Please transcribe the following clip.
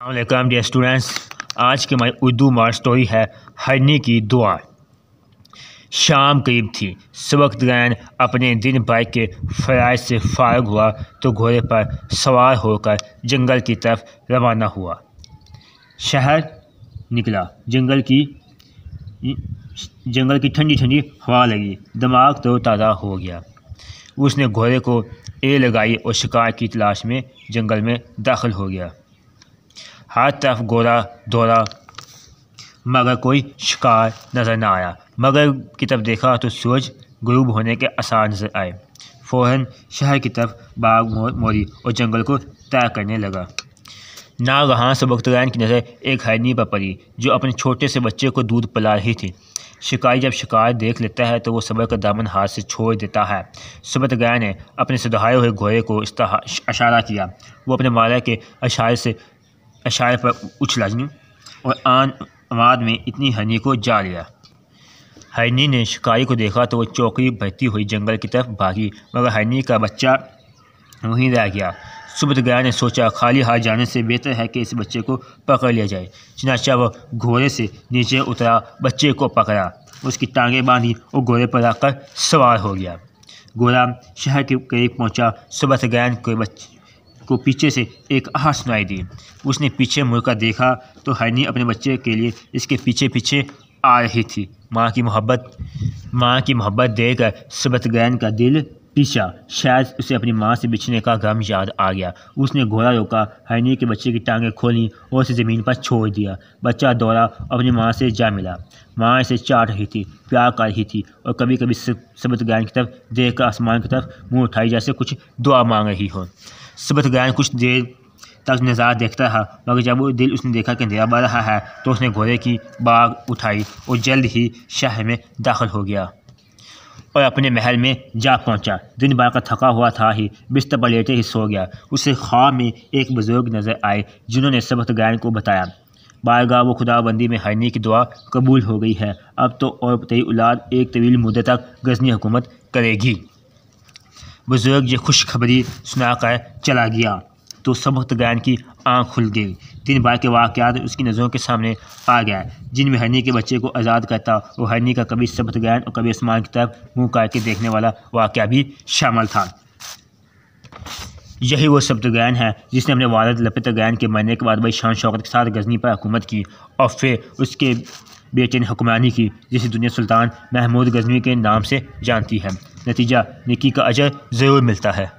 अस्सलाम dear students, आज की हमारी उर्दू मार स्टोरी है हरनी की दुआ। शाम करीब थी। सबक दौरान अपने दिन भर के फ़राइज़ से फारग हुआ तो घोड़े पर सवार होकर जंगल की तरफ रवाना हुआ। शहर निकला। जंगल की ठंडी ठंडी हवा लगी, दिमाग तो ताज़ा हो गया। उसने घोड़े को ए लगाई और शिकार की तलाश में जंगल में दाखिल हो गया। हर तरफ घोड़ा दौड़ा मगर कोई शिकार नज़र न आया। मगर की तरफ देखा तो सूरज गुरूब होने के आसार नज़र आए। फ़ौरन शहर की तरफ बाग मोड़ी और जंगल को तय करने लगा। नागहान सबकतगैन की नज़र एक हरनी पर पड़ी जो अपने छोटे से बच्चे को दूध पिला रही थी। शिकारी जब शिकार देख लेता है तो वो सबर का दामन हाथ से छोड़ देता है। सबकतगैन ने अपने सधाए हुए घोड़े को इशारा किया। वो अपने मालिक के इशारे पर उछला और आन आवाज़ में इतनी हरनी को जा लिया। हरनी ने शिकारी को देखा तो वो चौकड़ी भरती हुई जंगल की तरफ भागी, मगर हरनी का बच्चा वहीं रह गया। सबकतगैन ने सोचा खाली हाथ जाने से बेहतर है कि इस बच्चे को पकड़ लिया जाए। चुनांचे वह घोड़े से नीचे उतरा, बच्चे को पकड़ा, उसकी टांगें बांधी और घोड़े पर रखकर सवार हो गया। घोड़ा शहर के करीब पहुंचा। सबकतगैन को पीछे से एक आहट सुनाई दी। उसने पीछे मुड़कर देखा तो हरनी अपने बच्चे के लिए इसके पीछे पीछे आ रही थी। माँ की मोहब्बत देखकर सबकतगैन का दिल पीछा। शायद उसे अपनी माँ से बिछड़ने का गम याद आ गया। उसने घोड़ा रोका, हरनी के बच्चे की टांगें खोलीं और उसे ज़मीन पर छोड़ दिया। बच्चा दौड़ा अपनी माँ से जा मिला। माँ इसे चाट रही थी, प्यार कर रही थी और कभी कभी सबकतगैन की तरफ देखकर आसमान की तरफ मुँह उठाई जैसे कुछ दुआ मांग रही हो। सबकतगैन कुछ देर तक नज़ारा देखता रहा, मगर जब वो दिल उसने देखा कि अंधेरा बढ़ रहा है तो उसने घोड़े की बाग उठाई और जल्द ही शहर में दाखिल हो गया और अपने महल में जा पहुंचा। दिन भर का थका हुआ था ही बिस्तर पर लेटे ही सो गया। उसे ख्वाब में एक बुजुर्ग नज़र आए जिन्होंने सबकतगैन को बताया, बारगाह वो खुदाबंदी में हरनी की दुआ कबूल हो गई है। अब तो और तेरी औलाद एक तवील मुद्दत तक गजनी हुकूमत करेगी। बुजुर्ग ये खुशखबरी सुनाकर चला गया तो सबकतगैन की आँख खुल गई। दिन भर के वाक़यात उसकी नज़रों के सामने आ गया, जिनमें हरनी के बच्चे को आज़ाद करता और हरनी का कभी सबकतगैन और कभी आसमान की तरफ मुँह करके देखने वाला वाक़या भी शामिल था। यही वो सबकतगैन है जिसने अपने वालिद लपितगैन के मरने के बाद बड़ी शान शौकत के साथ गजनी पर हुकूमत की और फिर उसके बेटे ने हुक्मरानी की, जिसे दुनिया सुल्तान महमूद गजनवी के नाम से जानती है। नतीजा नेकी का अजर ज़रूर मिलता है।